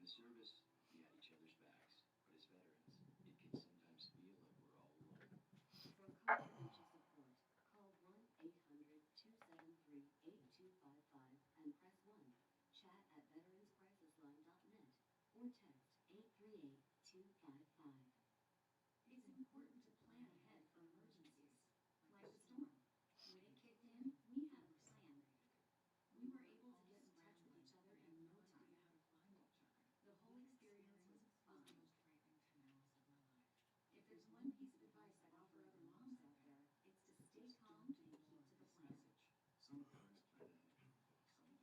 the service, we had each other's backs. But as veterans, it can sometimes feel like we're all alone. For confidential support, call 1-800-273-8255 and press 1. Chat at veteranscrisisline.net or text 838-255. It's important to plan ahead for emergencies, like the storm. When it kicked in, we had a plan. We were able to get in touch with each other in no time. The whole experience was fine. If there's one piece of advice I'd offer other moms out there, it's to stay calm and keep to the plan. Some parents plan ahead, some don't.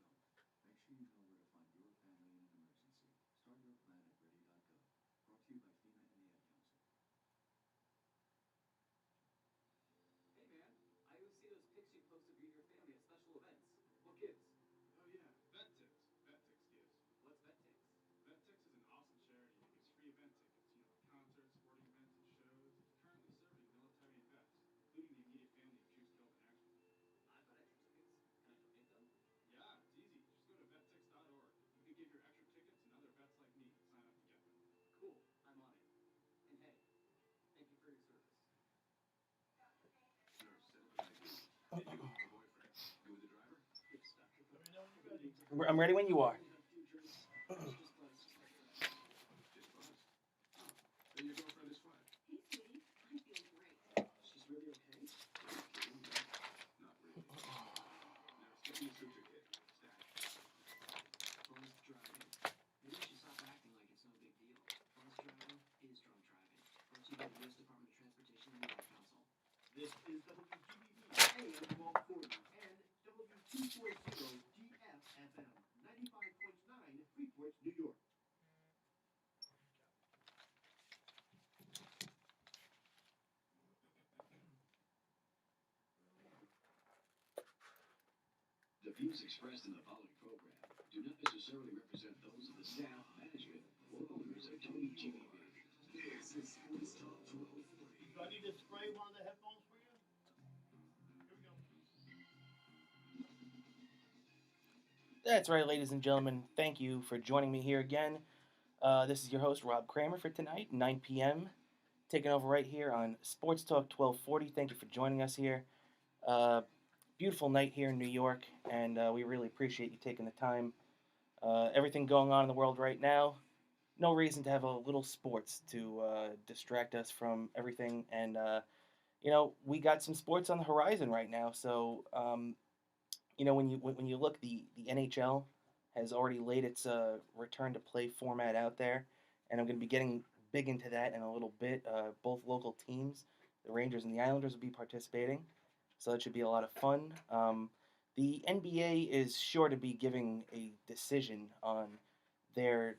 Make sure you know where to find your family in an emergency. Start your plan at ready.gov. Brought to you by FEMA and the Ad Council. Hey man, I always see those pics you post of you and your family at special events. What gives? Oh yeah, Vet Tips. Vet Tips gives. What's VetTix? Vet Tips is an awesome charity that gives free event tickets, concerts, sporting events, and shows, currently serving military and vets, including the immediate family of troops killed in action. I've got extra tickets. Can I donate them? Yeah, it's easy. Just go to vettix.org. You can give your extra tickets and other vets like me sign up to get them. Cool, I'm on it. And hey, thank you for your service. Sir, settle the ID. Did you have a boyfriend? You with the driver? Yes, Dr. Let me know when you're ready. I'm ready when you are. Just buzz. Then your girlfriend is fine. Hey, sweetie, I feel great. She's really okay? Not really. Now, step in the suture kit. Stack. Buzz driving. Maybe you should stop acting like it's no big deal. Buzz driving is drunk driving. Brought to you by the U.S. Department of Transportation and the Ad Council. This is WGBV AM 1240 and W240 GFFM 95.9 Freeport, New York. The views expressed in the following program do not necessarily represent those of the staff, management, or owners of WGBV. This is Sportstalk 1240. Do I need to spray one of the headphones for you? Here we go. That's right, ladies and gentlemen. Thank you for joining me here again. This is your host, Rob Cramer, for tonight, 9 p.m. Taking over right here on Sports Talk 1240. Thank you for joining us here. Beautiful night here in New York, and we really appreciate you taking the time. Everything going on in the world right now, no reason to have a little sports to distract us from everything. And, we got some sports on the horizon right now. So, when you look, the NHL has already laid its return to play format out there, and I'm going to be getting big into that in a little bit. Both local teams, the Rangers and the Islanders, will be participating, so that should be a lot of fun. The NBA is sure to be giving a decision on their,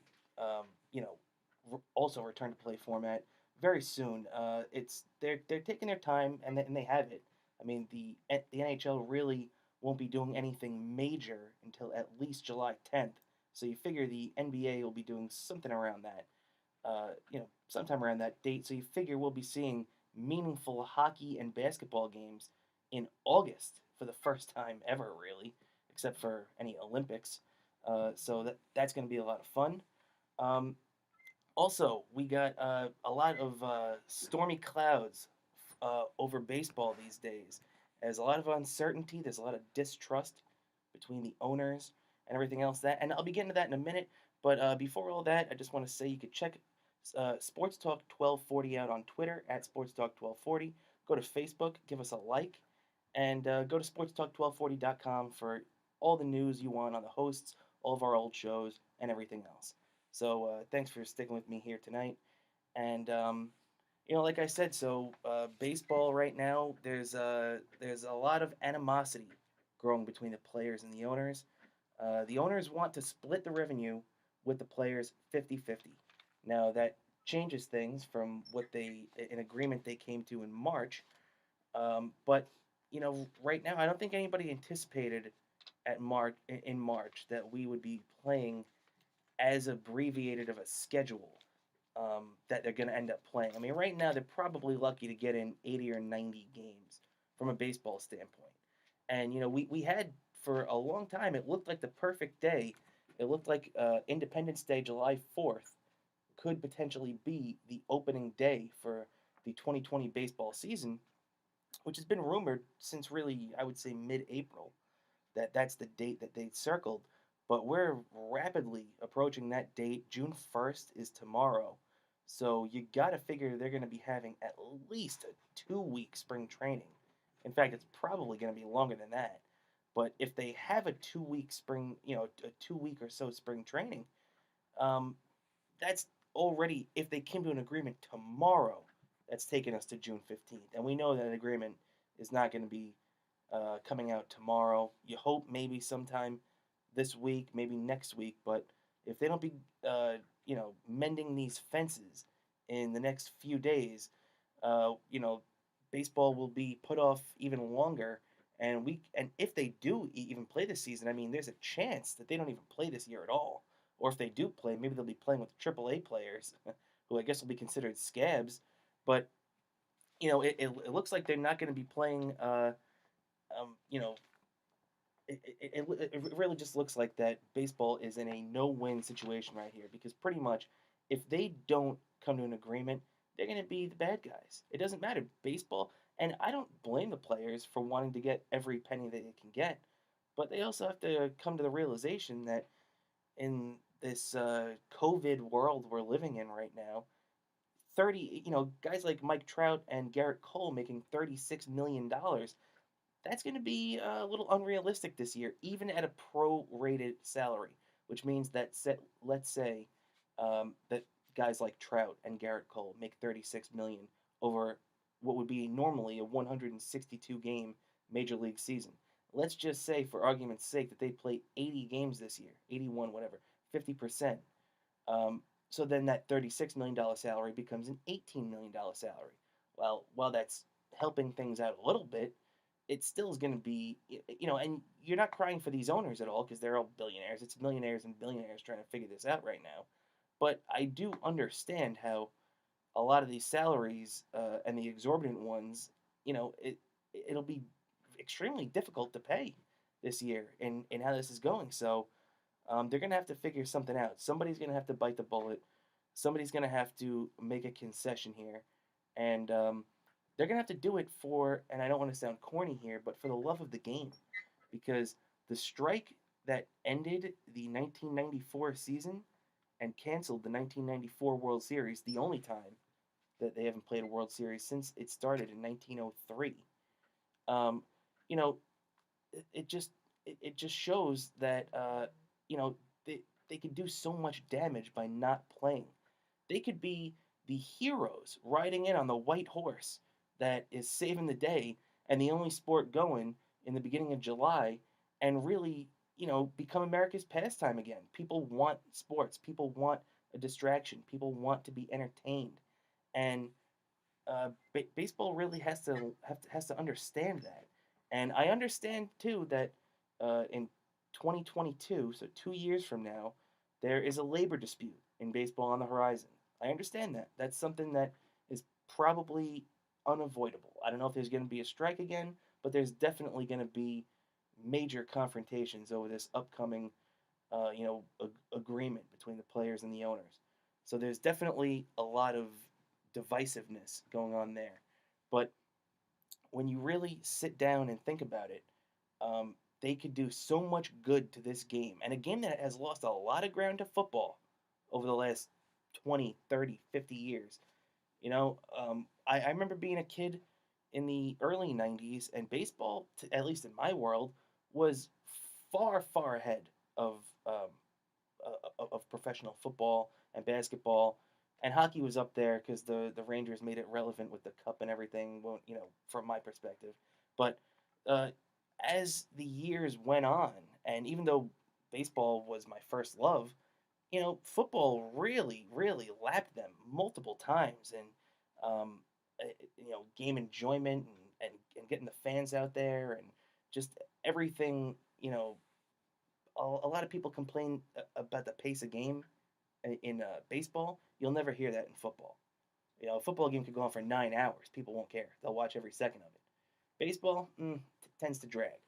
also return to play format very soon. They're taking their time, and they have it. I mean, the NHL really won't be doing anything major until at least July 10th. So you figure the NBA will be doing something around that, sometime around that date. So you figure we'll be seeing meaningful hockey and basketball games in August for the first time ever, really, except for any Olympics. So that's going to be a lot of fun. Also, we got a lot of stormy clouds over baseball these days. There's a lot of uncertainty. There's a lot of distrust between the owners and everything else. And I'll be getting to that in a minute. But before all that, I just want to say you could check Sports Talk 1240 out on Twitter at Sports Talk 1240. Go to Facebook, give us a like, and go to sportstalk1240.com for all the news you want on the hosts, all of our old shows, and everything else. So thanks for sticking with me here tonight. And like I said, so baseball right now, there's a lot of animosity growing between the players and the owners. The owners want to split the revenue with the players 50-50. Now that changes things from an agreement they came to in March. But right now, I don't think anybody anticipated in March that we would be playing as abbreviated of a schedule that they're going to end up playing. I mean, right now they're probably lucky to get in 80 or 90 games from a baseball standpoint. And we had for a long time, it looked like the perfect day It looked like Independence Day, July 4th, could potentially be the opening day for the 2020 baseball season, which has been rumored since really, I would say, mid April, that that's the date that they circled. But we're rapidly approaching that date. June 1st is tomorrow. So you got to figure they're going to be having at least a 2 week spring training. In fact, it's probably going to be longer than that. But if they have a 2 week spring, a 2 week or so spring training, um, that's already, if they came to an agreement tomorrow, that's taking us to June 15th. And we know that an agreement is not going to be coming out tomorrow. You hope maybe sometime this week, maybe next week, but if they don't be, mending these fences in the next few days, baseball will be put off even longer. And if they do even play this season, I mean, there's a chance that they don't even play this year at all. Or if they do play, maybe they'll be playing with AAA players, who I guess will be considered scabs. But it looks like they're not going to be playing. Um, you know, it really just looks like that baseball is in a no-win situation right here, because pretty much if they don't come to an agreement, they're going to be the bad guys. It doesn't matter. Baseball, and I don't blame the players for wanting to get every penny that they can get, but they also have to come to the realization that in this COVID world we're living in right now, 30, guys like Mike Trout and Garrett Cole making $36 million, that's going to be a little unrealistic this year, even at a pro-rated salary, which means that let's say that guys like Trout and Garrett Cole make 36 million over what would be normally a 162 game major league season. Let's just say, for argument's sake, that they play 80 games this year, 81, whatever, 50%. Um, so then that $36 million salary becomes an $18 million salary. Well, while that's helping things out a little bit, it still is going to be, and you're not crying for these owners at all, because they're all billionaires. It's millionaires and billionaires trying to figure this out right now. But I do understand how a lot of these salaries, and the exorbitant ones, it'll be extremely difficult to pay this year in how this is going. So they're going to have to figure something out. Somebody's going to have to bite the bullet. Somebody's going to have to make a concession here. And they're going to have to do it for, and I don't want to sound corny here, but for the love of the game. Because the strike that ended the 1994 season and canceled the 1994 World Series, the only time that they haven't played a World Series since it started in 1903. Um, you know, it just shows that you know they can do so much damage by not playing. They could be the heroes riding in on the white horse that is saving the day and the only sport going in the beginning of July, and really, become America's pastime again. People want sports. People want a distraction. People want to be entertained, and baseball really has to understand that. And I understand too that in 2022, so 2 years from now, there is a labor dispute in baseball on the horizon. I understand that. That's something that is probably unavoidable. I don't know if there's going to be a strike again, but there's definitely going to be major confrontations over this upcoming, agreement between the players and the owners. So there's definitely a lot of divisiveness going on there. But when you really sit down and think about it, they could do so much good to this game. And a game that has lost a lot of ground to football over the last 20, 30, 50 years. I remember being a kid in the early 90s, and baseball, at least in my world, was far, far ahead of of professional football and basketball, and hockey was up there because the Rangers made it relevant with the cup and everything. Well, from my perspective, but uh, as the years went on, and even though baseball was my first love, football really, really lapped them multiple times, and game enjoyment, and getting the fans out there, and just everything. A lot of people complain about the pace of game in baseball. You'll never hear that in football. A football game could go on for 9 hours. People won't care. They'll watch every second of it. Baseball tends to drag,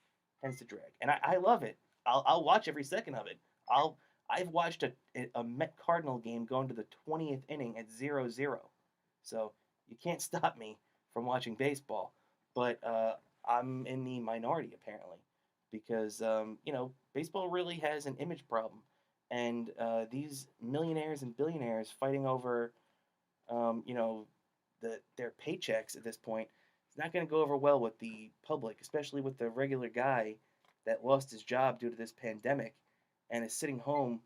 and I love it. I'll watch every second of it. I've watched a Met Cardinal game going to the 20th inning at 0-0. So you can't stop me from watching baseball. But I'm in the minority apparently because baseball really has an image problem, and these millionaires and billionaires fighting over their paychecks at this point, it's not going to go over well with the public, especially with the regular guy that lost his job due to this pandemic and is sitting home,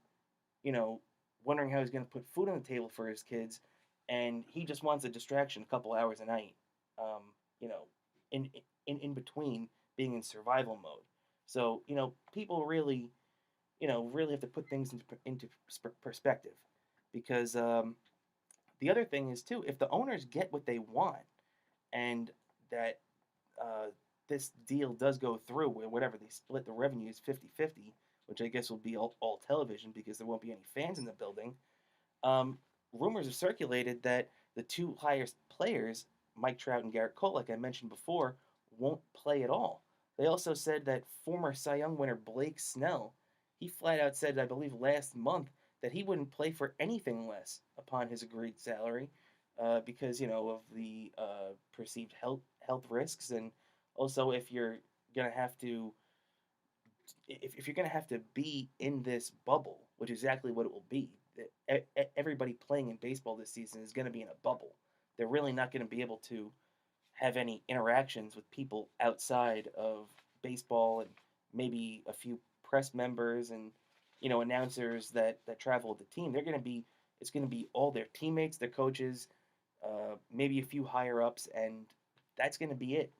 you know, wondering how he's going to put food on the table for his kids, and he just wants a distraction a couple hours a night, um, you know, in in between being in survival mode. So people really, really have to put things into perspective, because the other thing is too, if the owners get what they want, and that uh, this deal does go through, where whatever they split the revenues 50-50, which I guess will be all television because there won't be any fans in the building. um, Rumors have circulated that the two highest players, Mike Trout and Garrett Cole, like I mentioned before, won't play at all. They also said that former Cy Young winner Blake Snell, he flat out said, I believe last month, that he wouldn't play for anything less upon his agreed salary, because of the perceived health risks, and also gonna have to if you're going to have to be in this bubble, which is exactly what it will be. Everybody playing in baseball this season is going to be in a bubble. They're really not going to be able to have any interactions with people outside of baseball, and maybe a few press members and announcers that travel with the team. It's going to be all their teammates, their coaches, maybe a few higher ups, and that's going to be it.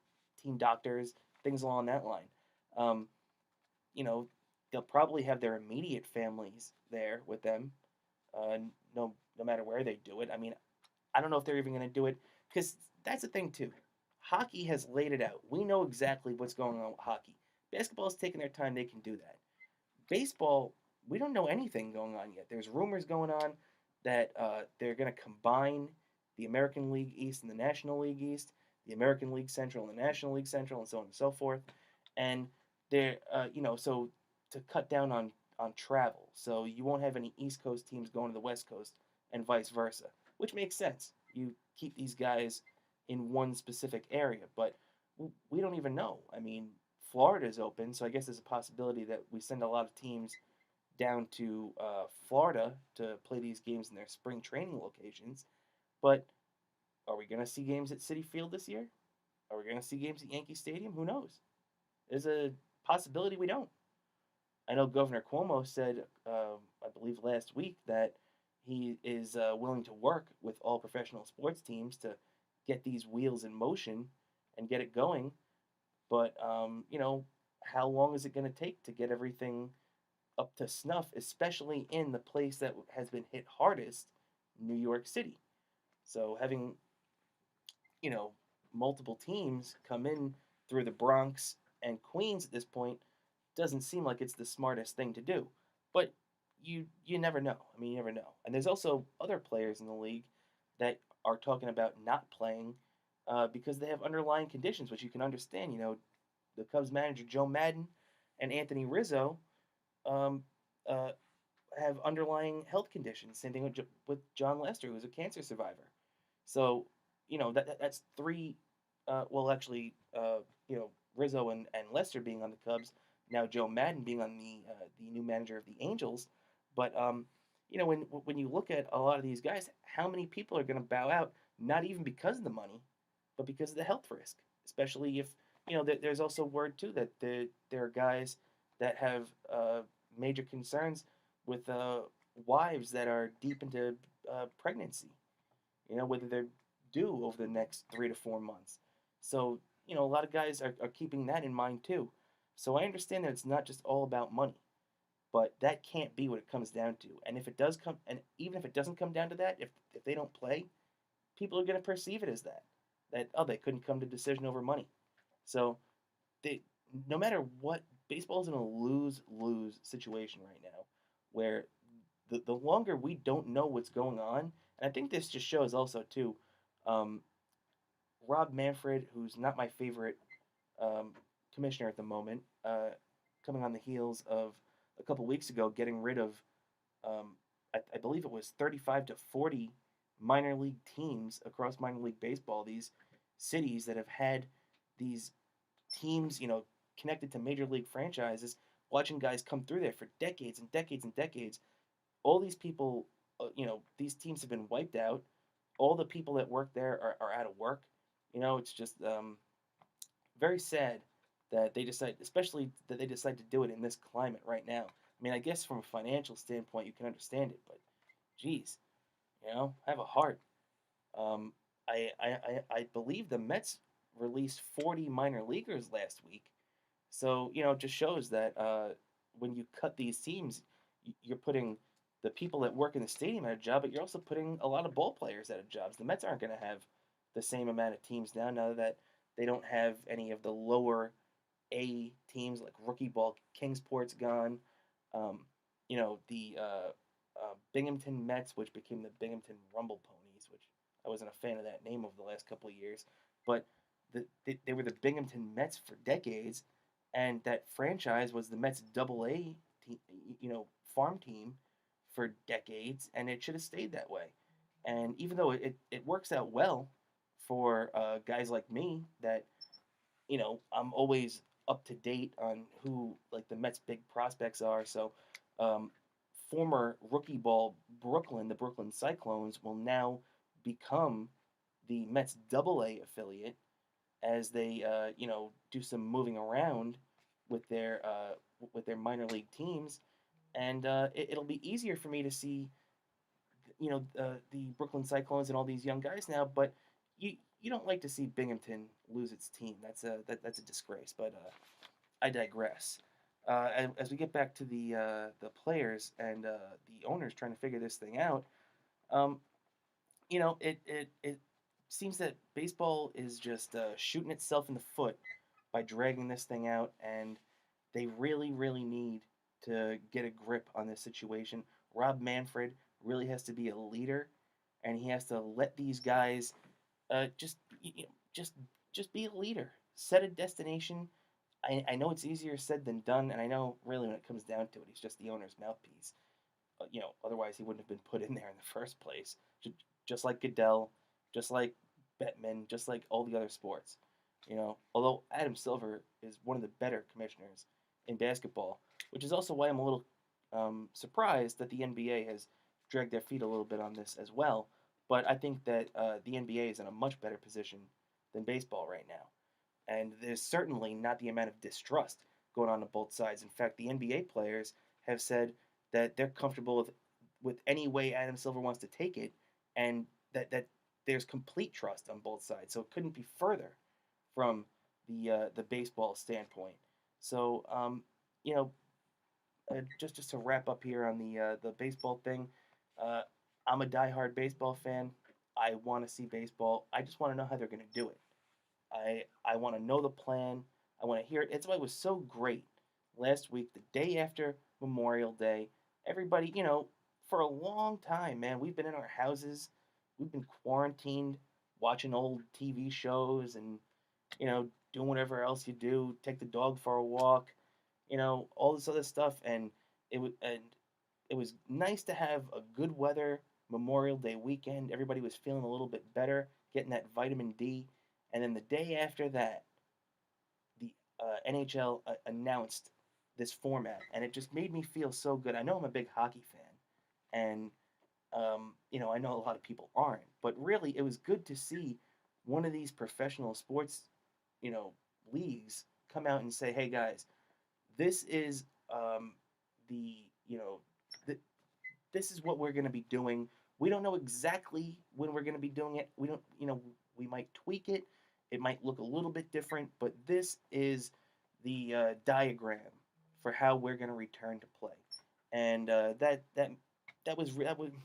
Team doctors, things along that line. Um, you know, they'll probably have their immediate families there with them. No matter where they do it. I mean, I don't know if they're even going to do it, because that's the thing too. Hockey has laid it out. We know exactly what's going on with hockey. Basketball's taking their time; they can do that. Baseball, we don't know anything going on yet. There's rumors going on that they're going to combine the American League East and the National League East, the American League Central and the National League Central, and so on and so forth. And they're, so to cut down on travel, so you won't have any East Coast teams going to the West Coast and vice versa, which makes sense. You keep these guys in one specific area, but we don't even know. I mean, Florida is open, so I guess there's a possibility that we send a lot of teams down to Florida to play these games in their spring training locations. But are we going to see games at Citi Field this year? Are we going to see games at Yankee Stadium? Who knows? There's a possibility we don't. I know Governor Cuomo said, I believe last week, that he is willing to work with all professional sports teams to get these wheels in motion and get it going. But how long is it going to take to get everything up to snuff, especially in the place that has been hit hardest, New York City? So having you know multiple teams come in through the Bronx and Queens at this point doesn't seem like it's the smartest thing to do. But you never know. I mean, you never know. And there's also other players in the league that are talking about not playing because they have underlying conditions, which you can understand. The Cubs manager Joe Madden and Anthony Rizzo um, uh, have underlying health conditions. Same thing with John Lester, who's a cancer survivor. So that's three. Well, actually, Rizzo and Lester being on the Cubs, now Joe Madden being on the new manager of the Angels. But when you look at a lot of these guys, how many people are going to bow out? Not even because of the money, but because of the health risk. Especially if there's also word too that there are guys that have major concerns with wives that are deep into pregnancy. Whether they're due over the next 3 to 4 months. So a lot of guys are keeping that in mind too. So I understand that it's not just all about money, but that can't be what it comes down to. And if it does come, and even if it doesn't come down to that, if they don't play, people are going to perceive it as that oh, they couldn't come to a decision over money. So they, no matter what, baseball is in a lose situation right now, where the longer we don't know what's going on, and I think this just shows also too, um, Rob Manfred, who's not my favorite um, commissioner at the moment, coming on the heels of a couple weeks ago getting rid of I believe it was 35 to 40 minor league teams across minor league baseball. These cities that have had these teams, connected to major league franchises, watching guys come through there for decades and decades and decades. All these people, these teams have been wiped out. All the people that work there are out of work. It's just very sad that they decide, especially that they decide to do it in this climate right now. I mean, I guess from a financial standpoint, you can understand it, but geez, have a heart. Um, I believe the Mets released 40 minor leaguers last week, so it just shows that when you cut these teams, you're putting the people that work in the stadium at a job, but you're also putting a lot of ball players at a jobs. The Mets aren't going to have the same amount of teams now that they don't have any of the lower A teams like rookie ball. Kingsport's gone. Um, the Binghamton Mets, which became the Binghamton Rumble Ponies, which I wasn't a fan of that name over the last couple of years, but they were the Binghamton Mets for decades, and that franchise was the Mets Double A team, farm team for decades, and it should have stayed that way. And even though it works out well for guys like me, that I'm always up to date on who like the Mets' big prospects are. So, um, former rookie ball Brooklyn, the Brooklyn Cyclones, will now become the Mets Double A affiliate as they do some moving around with their minor league teams, and it'll be easier for me to see the Brooklyn Cyclones and all these young guys now. But you don't like to see Binghamton lose its team. That's a disgrace. But I digress. As we get back to the players and the owners trying to figure this thing out, um, it seems that baseball is just shooting itself in the foot by dragging this thing out, and they really, really need to get a grip on this situation. Rob Manfred really has to be a leader, and he has to let these guys just be a leader, set a destination. I know it's easier said than done, and I know really when it comes down to it, he's just the owner's mouthpiece. Otherwise he wouldn't have been put in there in the first place. Just like Goodell, just like Bettman, just like all the other sports. Although Adam Silver is one of the better commissioners in basketball, which is also why I'm a little surprised that the NBA has dragged their feet a little bit on this as well. But I think that the NBA is in a much better position than baseball right now. And there's certainly not the amount of distrust going on both sides. In fact, the NBA players have said that they're comfortable with any way Adam Silver wants to take it, and that there's complete trust on both sides. So it couldn't be further from the baseball standpoint. So you know, just to wrap up here on the baseball thing, uh, I'm a diehard baseball fan. I want to see baseball. I just want to know how they're going to do it. I want to know the plan. I want to hear it. It's why it was so great last week, the day after Memorial Day. Everybody, for a long time, man, we've been in our houses. We've been quarantined, watching old TV shows and, doing whatever else you do. Take the dog for a walk, all this other stuff. And it was nice to have a good weather Memorial Day weekend. Everybody was feeling a little bit better, getting that vitamin D. And then the day after that, the NHL announced this format, and it just made me feel so good. I know I'm a big hockey fan, and I know a lot of people aren't, but really, it was good to see one of these professional sports, you know, leagues come out and say, "Hey guys, this is the you know th- this is what we're going to be doing. We don't know exactly when we're going to be doing it. We don't, we might tweak it. It might look a little bit different, but this is the diagram for how we're going to return to play." And that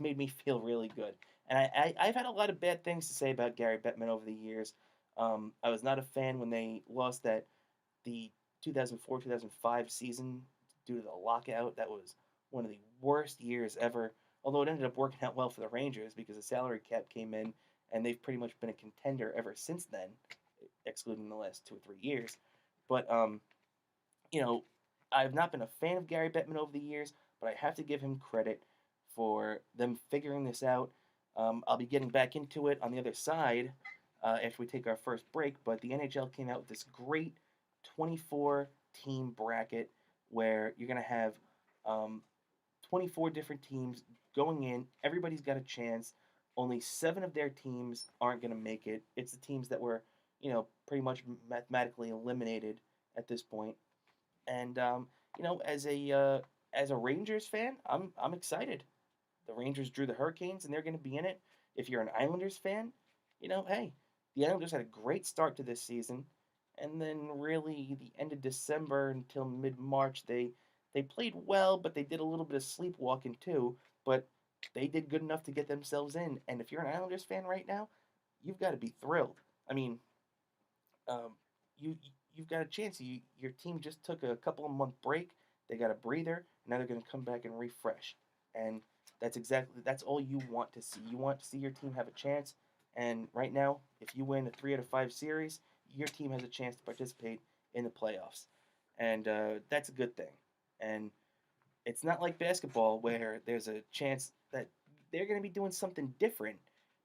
made me feel really good. And I've had a lot of bad things to say about Gary Bettman over the years. I was not a fan when they lost the 2004-2005 season due to the lockout. That was one of the worst years ever. Although it ended up working out well for the Rangers because the salary cap came in, and they've pretty much been a contender ever since then, excluding the last 2 or 3 years. But you know, I've not been a fan of Gary Bettman over the years, but I have to give him credit for them figuring this out. I'll be getting back into it on the other side after we take our first break, but the NHL came out with this great 24 team bracket where you're going to have um, 24 different teams going in. Everybody's got a chance. Only 7 of their teams aren't going to make it. It's the teams that were, pretty much mathematically eliminated at this point. And as a Rangers fan, I'm excited. The Rangers drew the Hurricanes, and they're going to be in it. If you're an Islanders fan, hey, the Islanders had a great start to this season, and then really the end of December until mid March, they played well, but they did a little bit of sleepwalking too. But they did good enough to get themselves in. And if you're an Islanders fan right now, you've got to be thrilled. I mean, um, you you've got a chance. Your team just took a couple of month break. They got a breather. And now they're going to come back and refresh. And that's all you want to see. You want to see your team have a chance. And right now, if you win a 3 out of 5 series, your team has a chance to participate in the playoffs, and that's a good thing. And it's not like basketball where there's a chance that they're going to be doing something different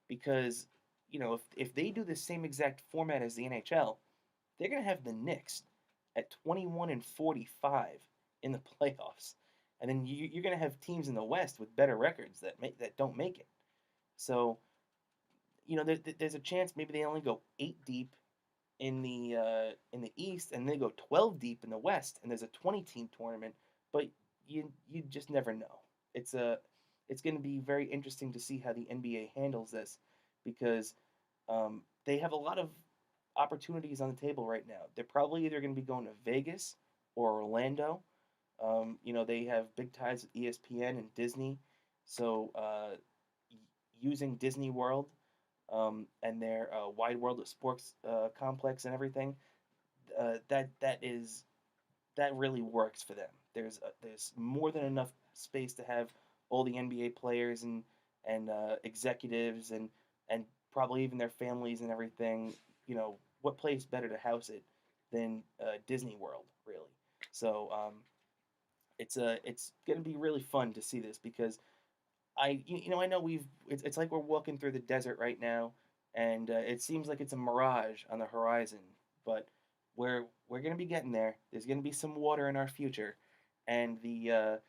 because if they do the same exact format as the NHL, they're going to have the Knicks at 21 and 45 in the playoffs, and then you're going to have teams in the West with better records that don't make it. So there's a chance maybe they only go 8 deep in the East, and they go 12 deep in the West, and there's a 20-team tournament. But you just never know. It's going to be very interesting to see how the NBA handles this because they have a lot of opportunities on the table right now. They're probably either going to be going to Vegas or Orlando. They have big ties with ESPN and Disney, so using Disney World and their Wide World of Sports complex and everything, that really works for them. There's more than enough space to have all the NBA players and executives and probably even their families and everything. What place better to house it than Disney World, really? So it's going to be really fun to see this because I know it's like we're walking through the desert right now, and it seems like it's a mirage on the horizon, but we're gonna be getting there. There's gonna be some water in our future, and we're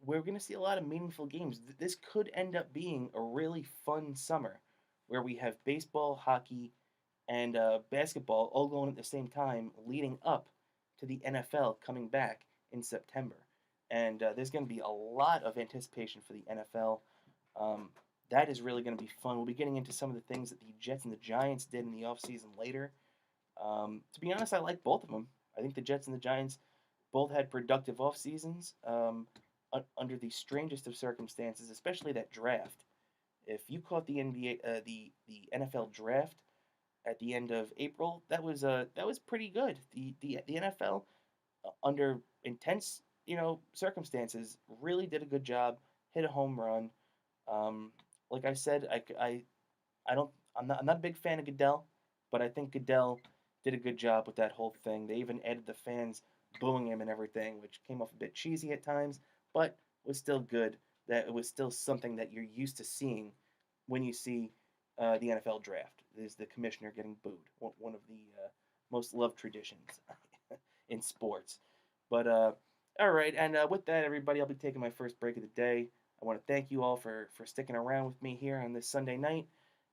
gonna see a lot of meaningful games. This could end up being a really fun summer, where we have baseball, hockey, and basketball all going at the same time, leading up to the NFL coming back in September. And there's going to be a lot of anticipation for the NFL. That is really going to be fun. We'll be getting into some of the things that the Jets and the Giants did in the offseason later. To be honest, I like both of them. I think the Jets and the Giants both had productive off seasons under the strangest of circumstances, especially that draft. If you caught the the NFL draft at the end of April, that was pretty good. The NFL under intense circumstances really did a good job, hit a home run. Like I said, I don't I'm not a big fan of Goodell, but I think Goodell did a good job with that whole thing. They even added the fans booing him and everything, which came off a bit cheesy at times, but was still good. That it was still something that you're used to seeing when you see the NFL draft. Is the commissioner getting booed? One of the most loved traditions in sports. But all right, and with that, everybody, I'll be taking my first break of the day. I want to thank you all for sticking around with me here on this Sunday night,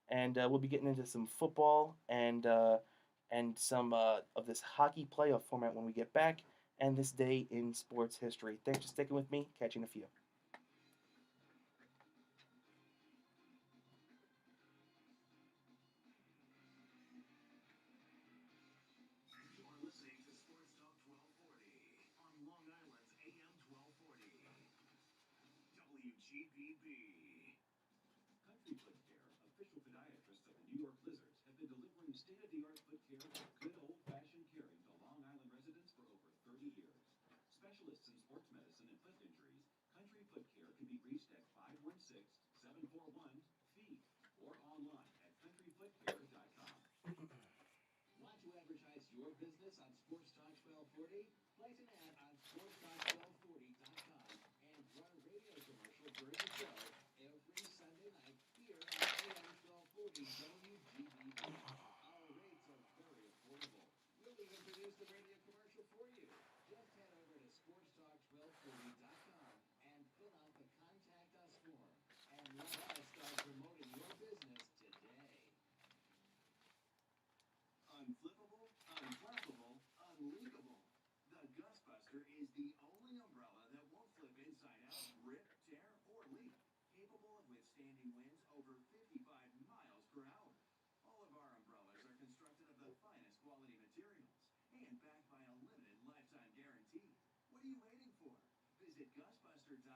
and we'll be getting into some football and some of this hockey playoff format when we get back, and this day in sports history. Thanks for sticking with me. Catch you in a few. You are listening to Sports Talk 1240 on Long Island's AM 1240. WGBB. Country Foot Care, official podiatrists of the New York Lizards, have been delivering state-of-the-art foot care with good old-fashioned caring to Long Island residents for over 30 years. Specialists in sports medicine and foot injuries, Country Foot Care can be reached at 516-741-FEET or online at countryfootcare.com. Want to advertise your business on Sports Talk 1240? Place an ad on sportstalk1240.com and run a radio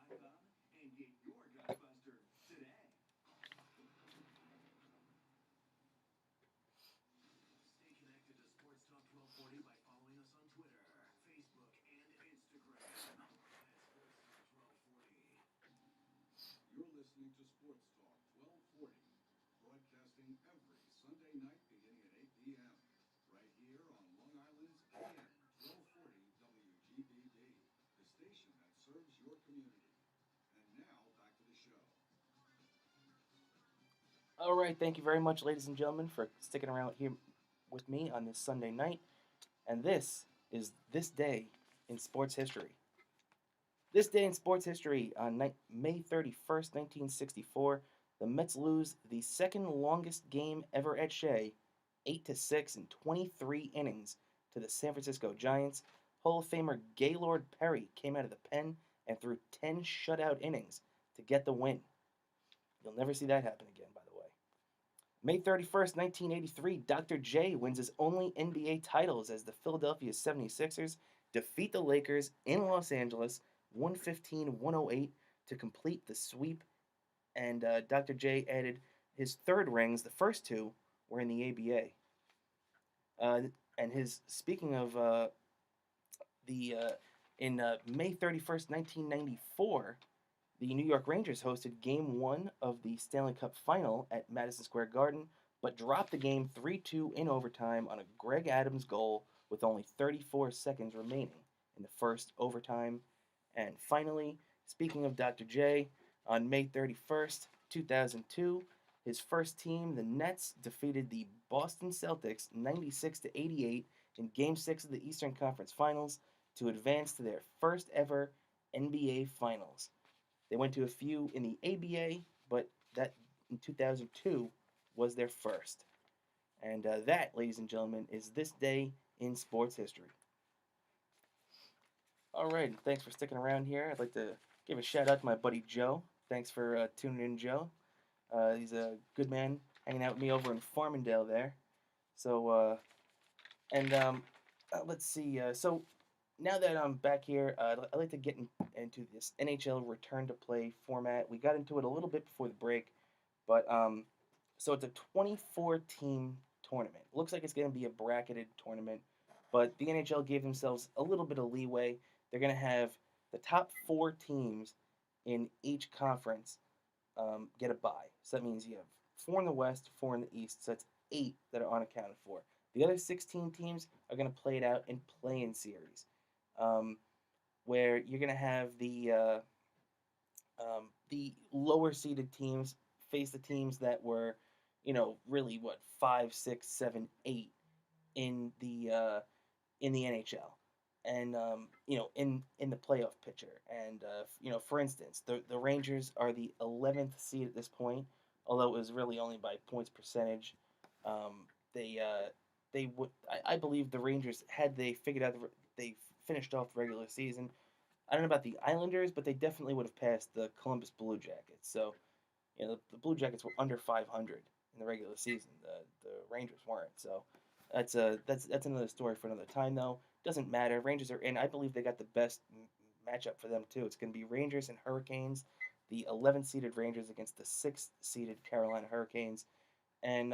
and get your Ghostbuster today. Stay connected to Sports Talk 1240 by following us on Twitter, Facebook, and Instagram at Sports Talk 1240. You're listening to Sports Talk 1240, broadcasting every Sunday night beginning at 8 p.m. right here on Long Island's AM 1240 WGBB, the station that serves your community. And now back to the show. All right, thank you very much, ladies and gentlemen, for sticking around here with me on this Sunday night. And this is This Day in Sports History. This day in sports history, on May 31st, 1964, the Mets lose the second longest game ever at Shea, 8-6 in 23 innings, to the San Francisco Giants. Hall of Famer Gaylord Perry came out of the pen and threw 10 shutout innings to get the win. You'll never see that happen again, by the way. May 31st, 1983, Dr. J wins his only NBA titles as the Philadelphia 76ers defeat the Lakers in Los Angeles 115-108 to complete the sweep, and Dr. J added his third rings. The first two were in the ABA. And his speaking of the in May 31st, 1994, the New York Rangers hosted Game 1 of the Stanley Cup Final at Madison Square Garden, but dropped the game 3-2 in overtime on a Greg Adams goal with only 34 seconds remaining in the first overtime. And finally, speaking of Dr. J, on May 31st, 2002, his first team, the Nets, defeated the Boston Celtics 96-88 in Game 6 of the Eastern Conference Finals to advance to their first ever NBA Finals. They went to a few in the ABA, but that in 2002 was their first. And that, ladies and gentlemen, is This Day in Sports History. All right, thanks for sticking around here. I'd like to give a shout out to my buddy Joe. Thanks for tuning in, Joe. He's a good man hanging out with me over in Farmingdale there. So, let's see. So now that I'm back here, I'd like to get into this NHL return to play format. We got into it a little bit before the break, but so it's a 24 team tournament. Looks like it's going to be a bracketed tournament, but the NHL gave themselves a little bit of leeway. They're going to have the top 4 teams in each conference get a bye. So that means you have 4 in the West, 4 in the East. So that's 8 that are unaccounted for. The other 16 teams are going to play it out in play-in series, where you're going to have the lower seeded teams face the teams that were, really 5, 6, 7, 8 in the NHL, and in the playoff picture. And for instance, the Rangers are the 11th seed at this point, although it was really only by points percentage. They would, I believe, the Rangers, had they figured out they finished off the regular season. I don't know about the Islanders, but they definitely would have passed the Columbus Blue Jackets. So, the Blue Jackets were under 500 in the regular season. The Rangers weren't. So, that's another story for another time, though. Doesn't matter. Rangers are in. I believe they got the best matchup for them too. It's going to be Rangers and Hurricanes, the 11th seeded Rangers against the 6th seeded Carolina Hurricanes, and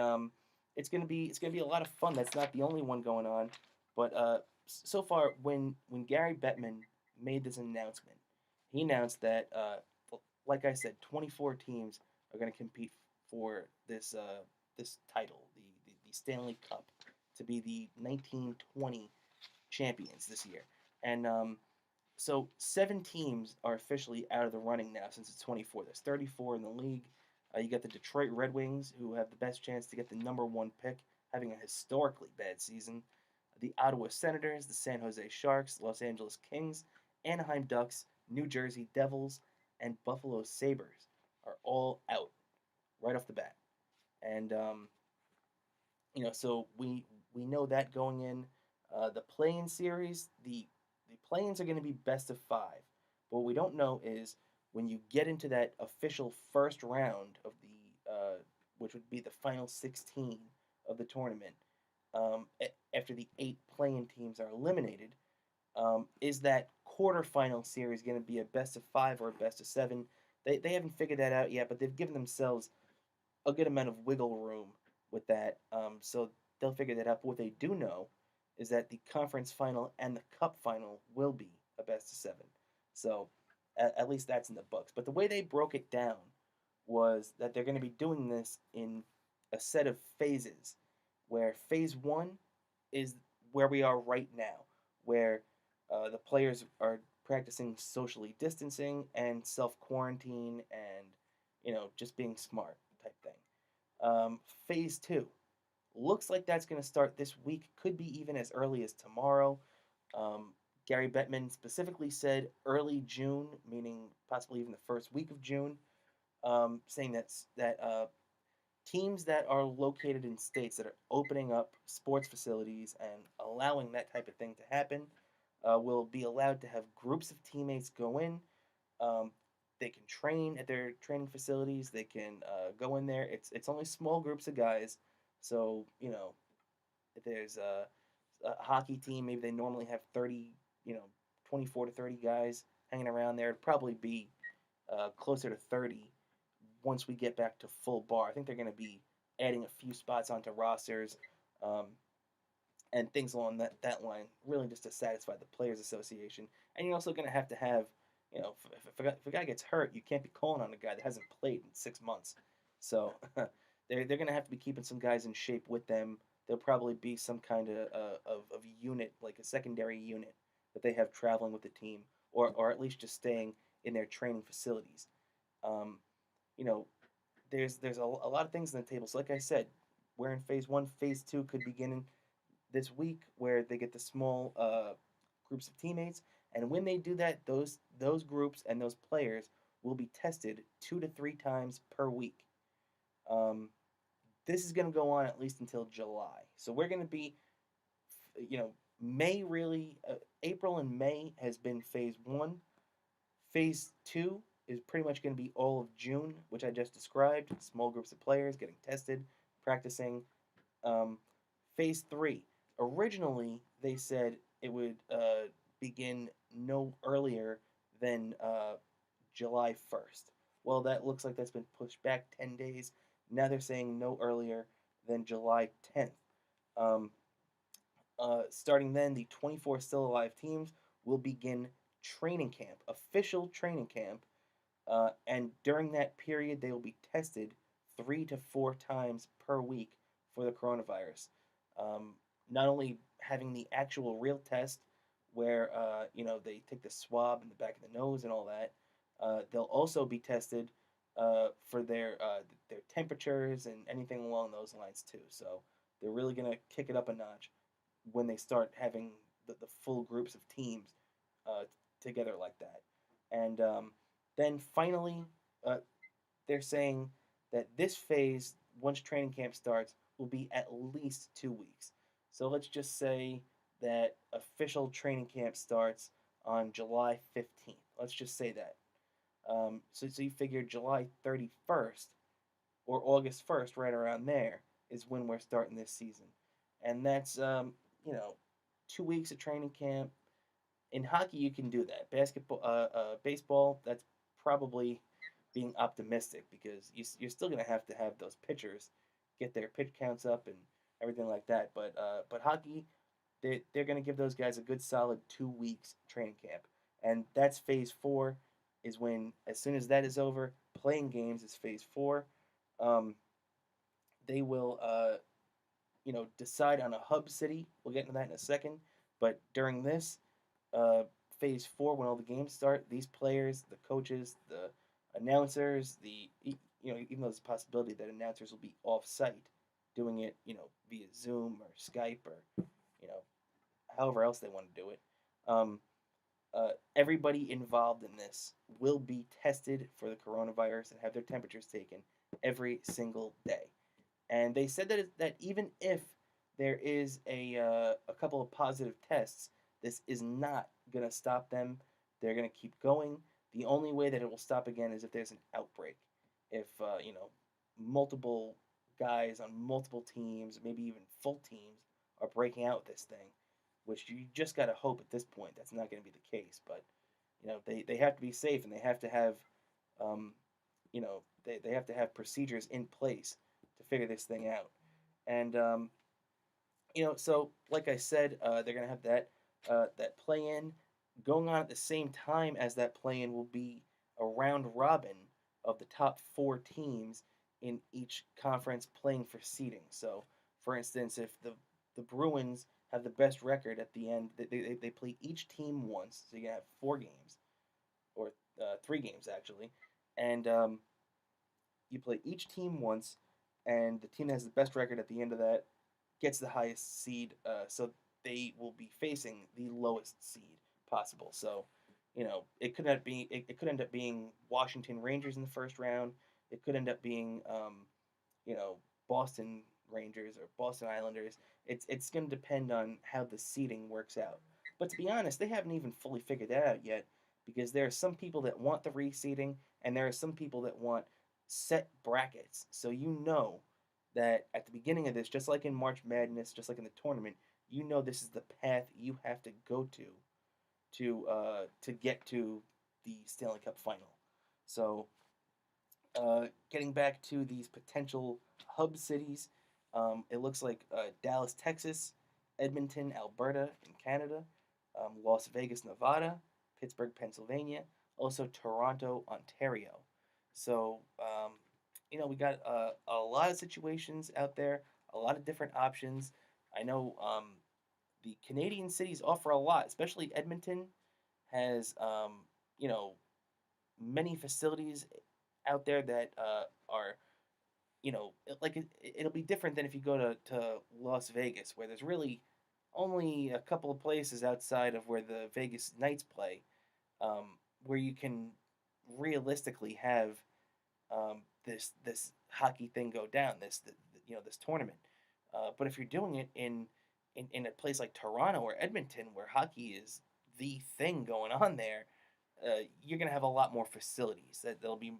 it's going to be a lot of fun. That's not the only one going on, but so far, when Gary Bettman made this announcement, he announced that, like I said, 24 teams are going to compete for this title, the Stanley Cup, to be the 1920 champions this year. And so 7 teams are officially out of the running now since it's 24. There's 34 in the league. You got the Detroit Red Wings, who have the best chance to get the number 1 pick, having a historically bad season. The Ottawa Senators, the San Jose Sharks, Los Angeles Kings, Anaheim Ducks, New Jersey Devils, and Buffalo Sabres are all out right off the bat. And so we know that going in. The play-in series, the play-ins are going to be best of 5. But what we don't know is when you get into that official first round of the which would be the final 16 of the tournament, after the 8 play-in teams are eliminated, is that quarterfinal series going to be a best of 5 or a best of 7. They haven't figured that out yet, but they've given themselves a good amount of wiggle room with that. So they'll figure that out. But what they do know is that the conference final and the cup final will be a best of 7. So at least that's in the books. But the way they broke it down was that they're going to be doing this in a set of phases, where phase 1 is where we are right now, where the players are practicing socially distancing and self quarantine and just being smart type thing. Phase 2 looks like that's going to start this week, could be even as early as tomorrow. Gary Bettman specifically said early June, meaning possibly even the first week of June, saying that teams that are located in states that are opening up sports facilities and allowing that type of thing to happen will be allowed to have groups of teammates go in. Um, they can train at their training facilities. They can go in there. It's only small groups of guys. So if there's a hockey team, maybe they normally have 30, 24 to 30 guys hanging around there. It'd probably be closer to 30 once we get back to full bar. I think they're going to be adding a few spots onto rosters um, and things along that line, really just to satisfy the Players Association. And you're also going to have, if a guy gets hurt, you can't be calling on a guy that hasn't played in 6 months. So they're going to have to be keeping some guys in shape with them. There'll probably be some kind of unit, like a secondary unit, that they have traveling with the team, or at least just staying in their training facilities. Um, you know, there's a lot of things on the table. So like I said, we're in phase 1. Phase 2 could begin in this week, where they get the small groups of teammates, and when they do that, those groups and those players will be tested 2 to 3 times per week. Um, this is going to go on at least until July. So we're going to be, May really, April and May has been phase 1. Phase 2 is pretty much going to be all of June, which I just described. Small groups of players getting tested, practicing. Phase 3. Originally, they said it would begin no earlier than July 1st. Well, that looks like that's been pushed back 10 days. Now they're saying no earlier than July 10th. Um, Starting then, the 24 still alive teams will begin training camp, official training camp, and during that period, they will be tested 3 to 4 times per week for the coronavirus. Not only having the actual real test, where they take the swab in the back of the nose and all that, they'll also be tested for their temperatures and anything along those lines too. So they're really gonna kick it up a notch when they start having the full groups of teams uh, together like that. And then finally, uh, they're saying that this phase, once training camp starts, will be at least 2 weeks. So let's just say that official training camp starts on July 15th. Let's just say that. So you figure July 31st or August 1st, right around there, is when we're starting this season. And that's, 2 weeks of training camp. In hockey, you can do that. Baseball, that's probably being optimistic, because you're still going to have those pitchers get their pitch counts up and everything like that. But hockey, they're going to give those guys a good solid 2 weeks training camp, and that's phase 4. Is when, as soon as that is over, playing games is phase 4. Um, they will decide on a hub city. We'll get into that in a second. But during this uh, phase 4, when all the games start, these players, the coaches, the announcers, even though there's a possibility that announcers will be off site, doing it via Zoom or Skype or however else they want to do it. Everybody involved in this will be tested for the coronavirus and have their temperatures taken every single day. And they said that even if there is a couple of positive tests, this is not going to stop them. They're going to keep going. The only way that it will stop again is if there's an outbreak. If, multiple guys on multiple teams, maybe even full teams, are breaking out with this thing. which you just gotta hope at this point that's not going to be the case. But they have to be safe and they have to have um, they have to have procedures in place to figure this thing out. And so like I said, they're gonna have that play in going on at the same time as that play in will be a round robin of the top four teams in each conference playing for seeding. So, for instance, if the Bruins have the best record at the end, they play each team once, so you have 4 games or 3 games actually, and you play each team once, and the team that has the best record at the end of that gets the highest seed. So they will be facing the lowest seed possible. So, it could end up being Washington Rangers in the first round. It could end up being you know Boston Rangers or Boston Islanders. It's going to depend on how the seeding works out. But to be honest, they haven't even fully figured that out yet because there are some people that want the reseeding and there are some people that want set brackets. So that at the beginning of this, just like in March Madness, just like in the tournament, this is the path you have to go to get to the Stanley Cup final. So getting back to these potential hub cities, it looks like Dallas, Texas, Edmonton, Alberta in Canada, Las Vegas, Nevada, Pittsburgh, Pennsylvania, also Toronto, Ontario. So, we got a lot of situations out there, a lot of different options. I know the Canadian cities offer a lot, especially Edmonton has, you know, many facilities out there that are like it'll be different than if you go to Las Vegas, where there's really only a couple of places outside of where the Vegas Knights play, where you can realistically have this hockey thing go down, this tournament. But if you're doing it in a place like Toronto or Edmonton, where hockey is the thing going on there, you're gonna have a lot more facilities that'll be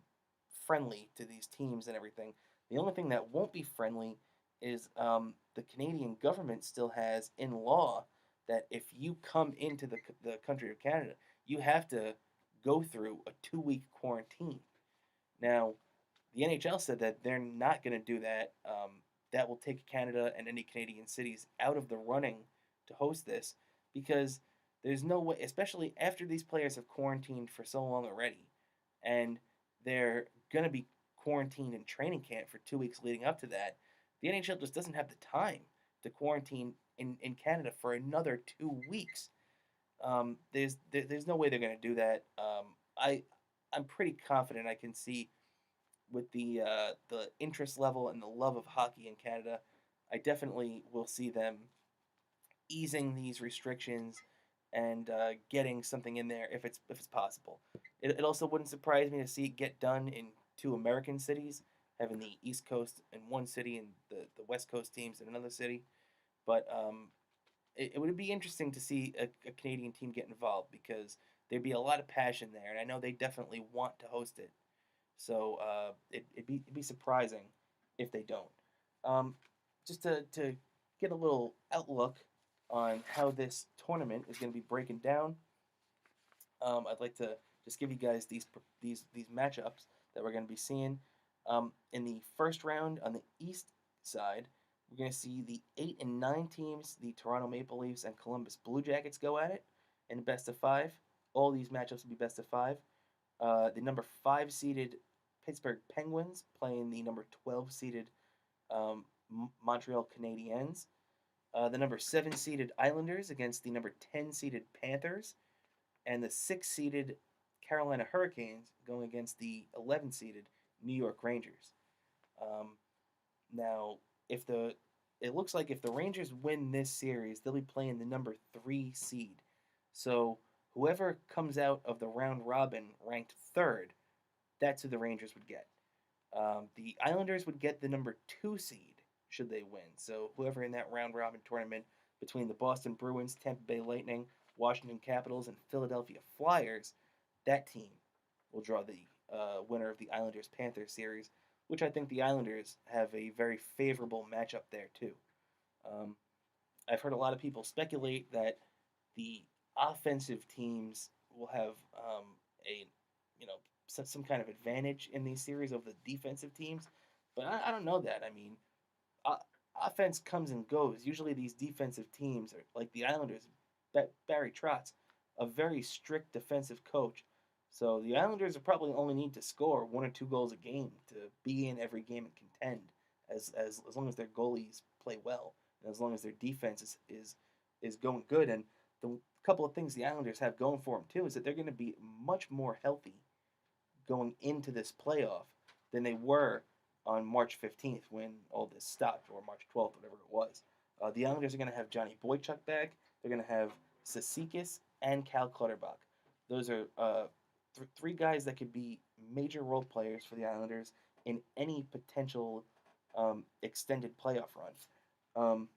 friendly to these teams and everything. The only thing that won't be friendly is the Canadian government still has in law that if you come into the country of Canada, you have to go through a 2-week quarantine. Now, the NHL said that they're not going to do that. That will take Canada and any Canadian cities out of the running to host this because there's no way, especially after these players have quarantined for so long already, and they're going to be quarantined in training camp for 2 weeks leading up to that. The NHL just doesn't have the time to quarantine in Canada for another 2 weeks. There's no way they're going to do that. I'm pretty confident I can see with the interest level and the love of hockey in Canada, I definitely will see them easing these restrictions and getting something in there if it's possible. It also wouldn't surprise me to see it get done in 2 American cities, having the East Coast in one city and the West Coast teams in another city. But it would be interesting to see a Canadian team get involved because there'd be a lot of passion there, and I know they definitely want to host it. So it'd be surprising if they don't. Just to get a little outlook on how this tournament is going to be breaking down, I'd like to just give you guys these matchups that we're going to be seeing. In the first round on the East side, we're going to see the 8 and 9 teams, the Toronto Maple Leafs and Columbus Blue Jackets, go at it in best of 5. All these matchups will be best of 5. The number 5 seeded Pittsburgh Penguins playing the number 12 seeded Montreal Canadiens. The number 7 seeded Islanders against the number 10 seeded Panthers, and the 6 seeded Carolina Hurricanes going against the 11 seeded New York Rangers. Now, it looks like if the Rangers win this series, they'll be playing the number 3 seed. So whoever comes out of the round robin ranked third, that's who the Rangers would get. The Islanders would get the number 2 seed should they win. So whoever in that round robin tournament between the Boston Bruins, Tampa Bay Lightning, Washington Capitals, and Philadelphia Flyers, that team will draw the winner of the Islanders Panthers series, which I think the Islanders have a very favorable matchup there too. Um, I've heard a lot of people speculate that the offensive teams will have a you know some kind of advantage in these series over the defensive teams, but I don't know that. I mean, uh, offense comes and goes. Usually, these defensive teams are like the Islanders. Barry Trotz, a very strict defensive coach. So the Islanders are probably only need to score 1 or 2 goals a game to be in every game and contend, as long as their goalies play well and as long as their defense is going good. And the couple of things the Islanders have going for them too is that they're going to be much more healthy going into this playoff than they were on March 15th when all this stopped, or March 12th, whatever it was. The Islanders are going to have Johnny Boychuk back. They're going to have Sasikis and Cal Clutterbuck. Those are three guys that could be major role players for the Islanders in any potential extended playoff run. Um,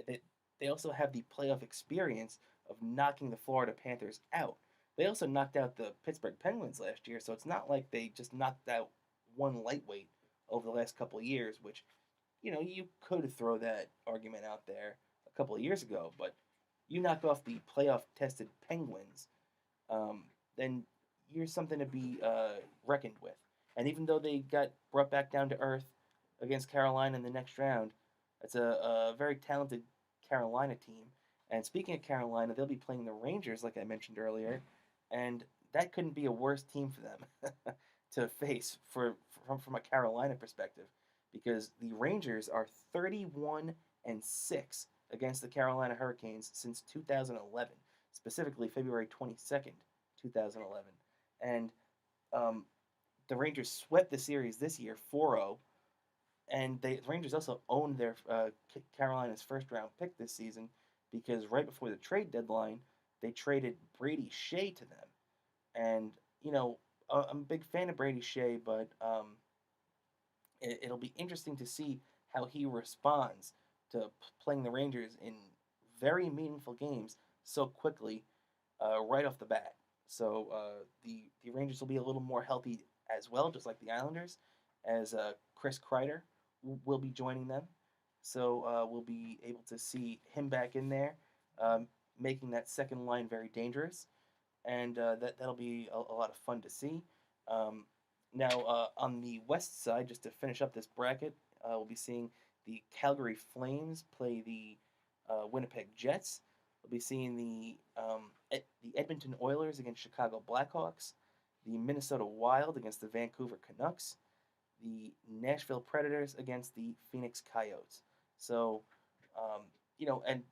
they, they also have the playoff experience of knocking the Florida Panthers out. They also knocked out the Pittsburgh Penguins last year, so it's not like they just knocked out one lightweight over the last couple of years, which, you could throw that argument out there a couple of years ago, but you knock off the playoff tested Penguins, um, then you're something to be reckoned with. And even though they got brought back down to earth against Carolina in the next round, it's a very talented Carolina team. And speaking of Carolina, they'll be playing the Rangers, like I mentioned earlier, and that couldn't be a worse team for them to face from a Carolina perspective, because the Rangers are 31-6 against the Carolina Hurricanes since 2011, specifically February 22nd, 2011, and um, the Rangers swept the series this year 4-0, and the Rangers also owned their Carolina's first round pick this season because right before the trade deadline, they traded Brady Shea to them. And, I'm a big fan of Brady Shea, but it'll be interesting to see how he responds to playing the Rangers in very meaningful games so quickly right off the bat. So the Rangers will be a little more healthy as well, just like the Islanders, as Chris Kreider will be joining them. So we'll be able to see him back in there, making that second line very dangerous, and that'll be a lot of fun to see. Um, Now on the west side, just to finish up this bracket, we'll be seeing the Calgary Flames play the Winnipeg Jets. We'll be seeing the Edmonton Oilers against Chicago Blackhawks, the Minnesota Wild against the Vancouver Canucks, the Nashville Predators against the Phoenix Coyotes. So, and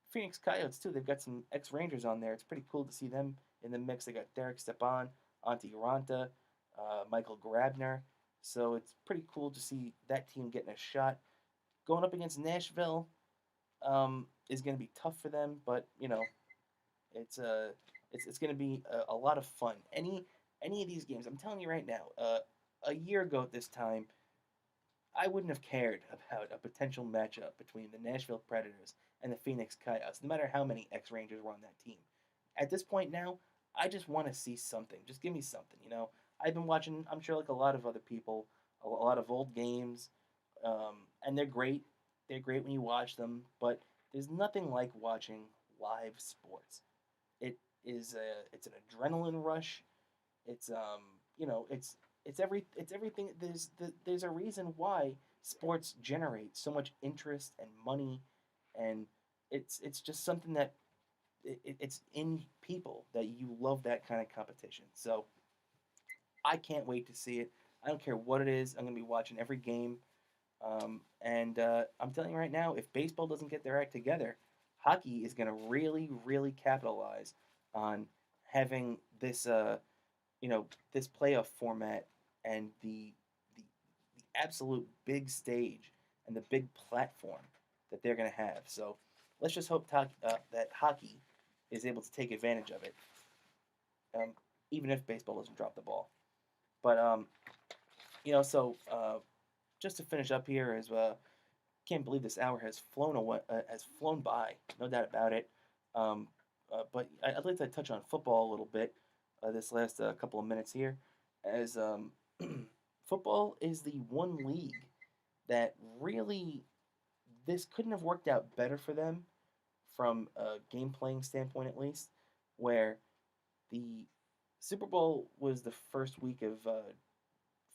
Phoenix Coyotes too. They've got some ex-Rangers on there. It's pretty cool to see them in the mix. They got Derek Stepan, Antti Ranta, Michael Grabner. So it's pretty cool to see that team getting a shot. Going up against Nashville is going to be tough for them, but it's it's going to be a lot of fun. Any of these games, I'm telling you right now. A year ago at this time, I wouldn't have cared about a potential matchup between the Nashville Predators and the Phoenix Coyotes, no matter how many ex-Rangers were on that team. At this point now, I just want to see something. Just give me something. I've been watching, I'm sure like a lot of other people, a lot of old games, and they're great. They're great when you watch them, but there's nothing like watching live sports. It is it's an adrenaline rush. It's it's everything. There's a reason why sports generate so much interest and money, and it's just something that it's in people that you love that kind of competition. So I can't wait to see it. I don't care what it is. I'm gonna be watching every game. And I'm telling you right now, if baseball doesn't get their act together, hockey is gonna really, really capitalize on having this playoff format and the absolute big stage and the big platform that they're going to have. So let's just hope that hockey is able to take advantage of it, um, even if baseball doesn't drop the ball. But so just to finish up here is can't believe this hour has has flown by, no doubt about it. But I'd like to touch on football a little bit this last couple of minutes here, as football is the one league that really this couldn't have worked out better for them from a game playing standpoint, at least, where the Super Bowl was the first week of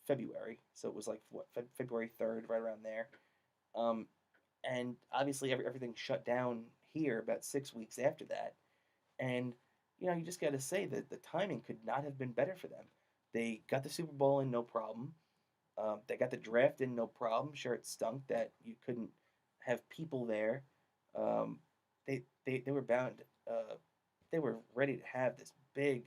February, so it was like what February 3rd, right around there. Um, and obviously everything shut down here about 6 weeks after that. And you just got to say that the timing could not have been better for them. They got the Super Bowl in no problem. They got the draft in no problem. Sure, it stunk that you couldn't have people there. Um, they were bound. Uh, they were ready to have this big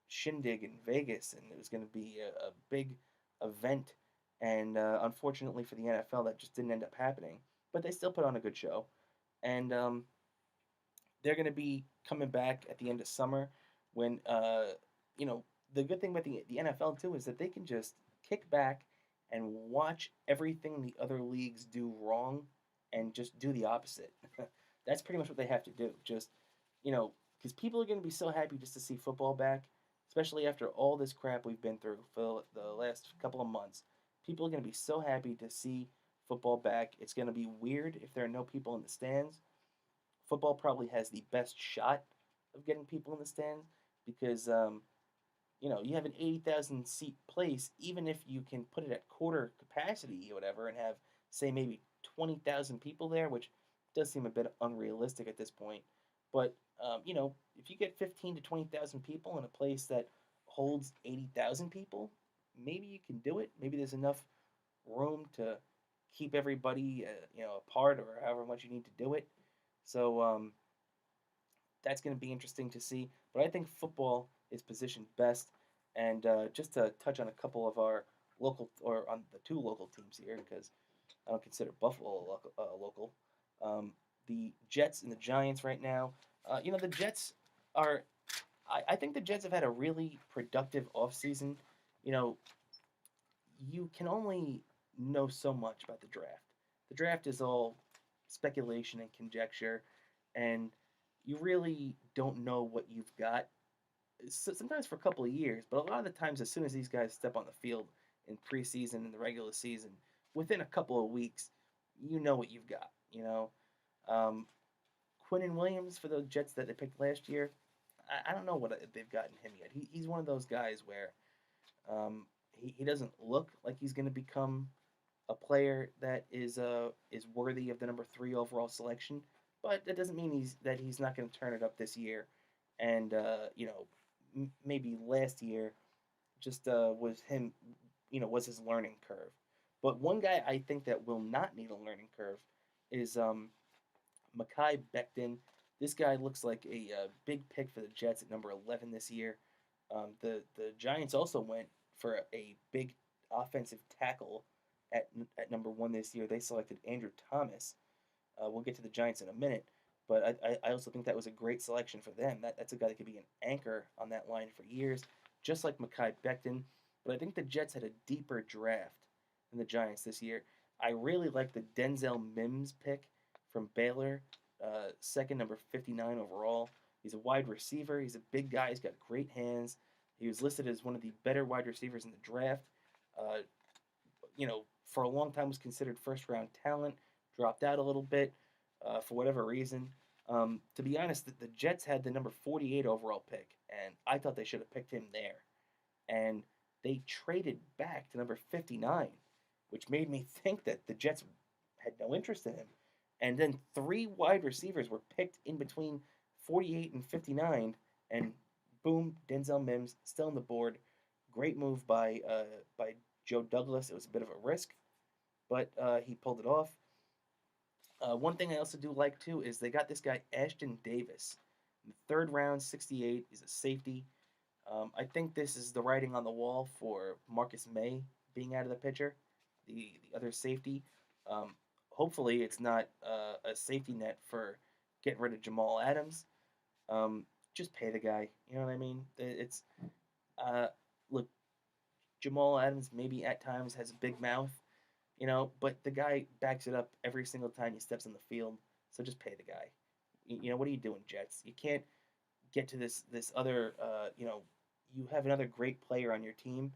shindig in Vegas, and it was going to be a big event. And unfortunately for the NFL, that just didn't end up happening. But they still put on a good show, and they're going to be coming back at the end of summer when you know the good thing about the NFL too is that they can just kick back and watch everything the other leagues do wrong and just do the opposite. That's pretty much what they have to do. Just because people are going to be so happy just to see football back, especially after all this crap we've been through for the last couple of months. People are going to be so happy to see football back. It's going to be weird if there are no people in the stands. Football probably has the best shot of getting people in the stands because you have an 80,000 seat place, even if you can put it at quarter capacity or whatever and have, say, maybe 20,000 people there, which does seem a bit unrealistic at this point. But, if you get 15 to 20,000 people in a place that holds 80,000 people, maybe you can do it. Maybe there's enough room to keep everybody, apart or however much you need to do it. So, that's going to be interesting to see. But I think football is positioned best. And just to touch on a couple of our local, or on the two local teams here, because I don't consider Buffalo local. The Jets and the Giants right now. The Jets are. I think the Jets have had a really productive offseason. You know, you can only know so much about the draft. The draft is all speculation and conjecture, and you really don't know what you've got. Sometimes for a couple of years, but a lot of the times, as soon as these guys step on the field in preseason and the regular season, within a couple of weeks, you know what you've got. Um, Quinnen Williams for the Jets that they picked last year. I don't know what they've gotten him yet. He's one of those guys where he doesn't look like he's going to become a player that is worthy of the number 3 overall selection, but that doesn't mean he's not going to turn it up this year. And maybe last year just was his learning curve. But one guy I think that will not need a learning curve is Mekhi Becton. This guy looks like a big pick for the Jets at number 11 this year. The Giants also went for a big offensive tackle at number 1 this year. They selected Andrew Thomas. We'll get to the Giants in a minute, but I also think that was a great selection for them. That's a guy that could be an anchor on that line for years, just like Mekhi Becton. But I think the Jets had a deeper draft than the Giants this year. I really like the Denzel Mims pick from Baylor, second, number 59 overall. He's a wide receiver. He's a big guy. He's got great hands. He was listed as one of the better wide receivers in the draft. Uh, for a long time was considered first round talent. Dropped out a little bit for whatever reason. To be honest, the Jets had the number 48 overall pick, and I thought they should have picked him there. And they traded back to number 59, which made me think that the Jets had no interest in him. And then 3 wide receivers were picked in between 48 and 59, and boom, Denzel Mims still on the board. Great move by Joe Douglas. It was a bit of a risk, but he pulled it off. One thing I also do like too is they got this guy Ashton Davis, in the 3rd round, 68. He's a safety. I think this is the writing on the wall for Marcus May being out of the picture, the other safety. Um, Hopefully, it's not a safety net for getting rid of Jamal Adams. Just pay the guy. You know what I mean? It's uh, look, Jamal Adams maybe at times has a big mouth, but the guy backs it up every single time he steps on the field. So just pay the guy. What are you doing, Jets? You can't get to this other. You have another great player on your team,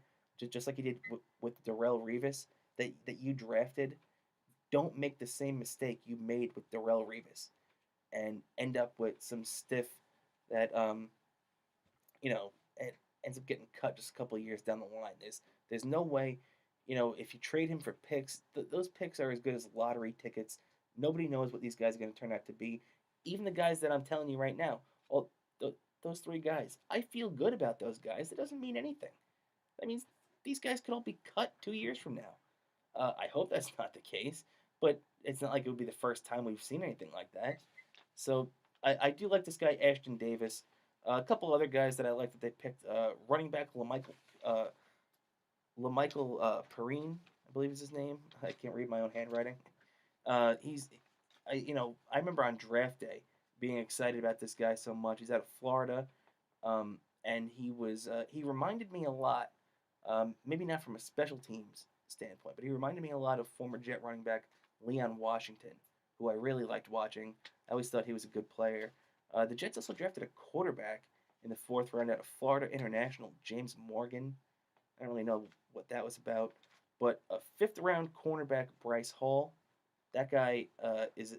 just like you did with Darrell Revis that you drafted. don't make the same mistake you made with Darrell Revis and end up with some stiff that it ends up getting cut just a couple of years down the line. There's no way, if you trade him for picks, those picks are as good as lottery tickets. Nobody knows what these guys are going to turn out to be. Even the guys that I'm telling you right now, all those three guys, I feel good about those guys. It doesn't mean anything. That means these guys could all be cut 2 years from now. I hope that's not the case, but it's not like it would be the first time we've seen anything like that. So I do like this guy Ashton Davis. A couple other guys that I like that they picked. Running back Lamichael Perrine, I believe is his name. I can't read my own handwriting. He's, I remember on draft day being excited about this guy so much. He's out of Florida, and he reminded me a lot. Maybe not from a special teams standpoint, but he reminded me a lot of former Jet running back Leon Washington, who I really liked watching. I always thought he was a good player. The Jets also drafted a quarterback in the fourth round out of Florida International, James Morgan. I don't really know what that was about, but a fifth round cornerback Bryce Hall. That guy is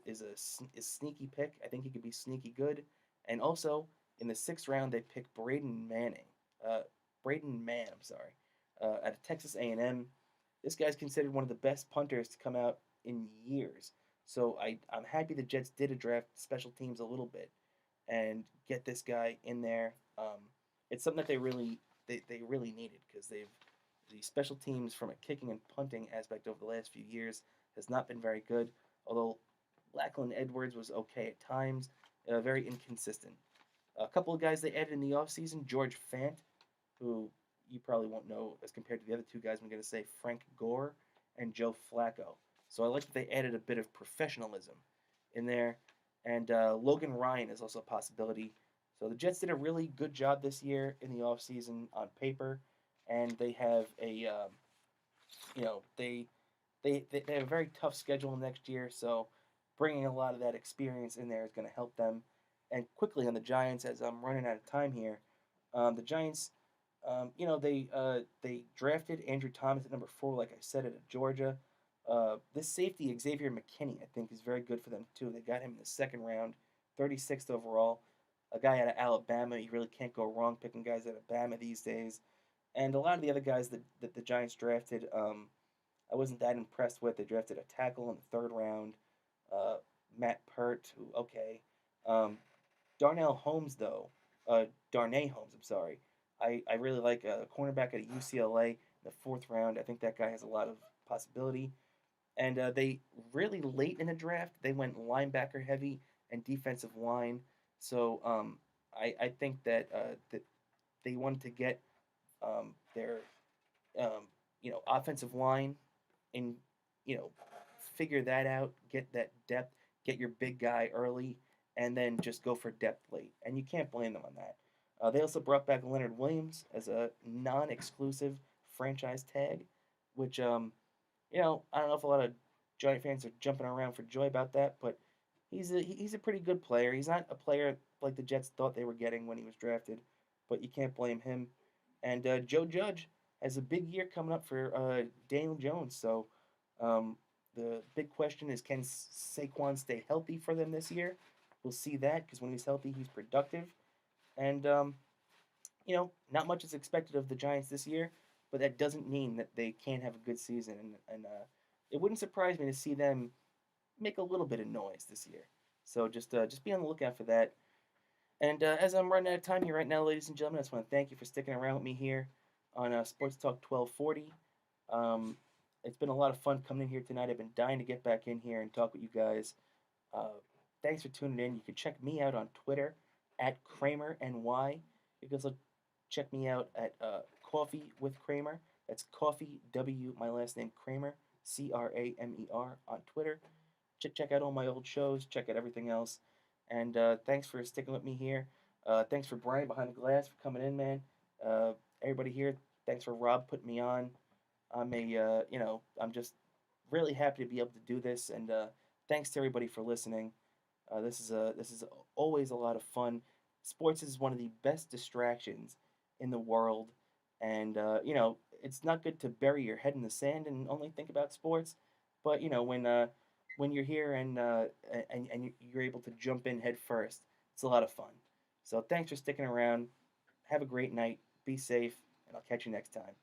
sneaky pick. I think he could be sneaky good. And also in the sixth round they picked Braden Mann. I'm sorry, out of Texas A&M. This guy's considered one of the best punters to come out in years. So I'm happy the Jets did a draft special teams a little bit and get this guy in there. It's something that they really needed because the special teams from a kicking and punting aspect over the last few years has not been very good. Although Lachlan Edwards was okay at times, very inconsistent. A couple of guys they added in the offseason, George Fant, who you probably won't know as compared to the other two guys I'm going to say, Frank Gore and Joe Flacco. So I like that they added a bit of professionalism in there. And Logan Ryan is also a possibility. So the Jets did a really good job this year in the offseason on paper. And they have they have a very tough schedule next year. So bringing a lot of that experience in there is going to help them. And quickly on the Giants, as I'm running out of time here, the Giants, they drafted Andrew Thomas at number 4, like I said, out of Georgia. This safety, Xavier McKinney, I think is very good for them too. They got him in the second round, 36th overall. A guy out of Alabama. You really can't go wrong picking guys out of Alabama these days. And a lot of the other guys that the Giants drafted, I wasn't that impressed with. They drafted a tackle in the third round, Matt Pert, who, okay. Darnell Holmes, though, Darnay Holmes, I'm sorry. I really like a cornerback at UCLA in the fourth round. I think that guy has a lot of possibility. And they really late in the draft, they went linebacker heavy and defensive line. So I think that they wanted to get their offensive line and figure that out, get that depth, get your big guy early, and then just go for depth late. And you can't blame them on that. They also brought back Leonard Williams as a non-exclusive franchise tag, which I don't know if a lot of Giant fans are jumping around for joy about that, but he's a pretty good player. He's not a player like the Jets thought they were getting when he was drafted, but you can't blame him. And Joe Judge has a big year coming up for Daniel Jones. So the big question is, can Saquon stay healthy for them this year? We'll see that because when he's healthy, he's productive. And not much is expected of the Giants this year, but that doesn't mean that they can't have a good season. And it wouldn't surprise me to see them make a little bit of noise this year. So just be on the lookout for that. And as I'm running out of time here right now, ladies and gentlemen, I just want to thank you for sticking around with me here on Sports Talk 1240. It's been a lot of fun coming in here tonight. I've been dying to get back in here and talk with you guys. Thanks for tuning in. You can check me out on Twitter at CramerNY. You can also check me out at Coffee with Cramer. That's Coffee W, my last name Cramer, Cramer on Twitter. Check out all my old shows. Check out everything else. And thanks for sticking with me here. Thanks for Brian behind the glass for coming in, man. Everybody here, thanks for Rob putting me on. I'm just really happy to be able to do this. And thanks to everybody for listening. This is always a lot of fun. Sports is one of the best distractions in the world, and it's not good to bury your head in the sand and only think about sports. But when when you're here and you're able to jump in head first. It's a lot of fun. So thanks for sticking around. Have a great night. Be safe, and I'll catch you next time.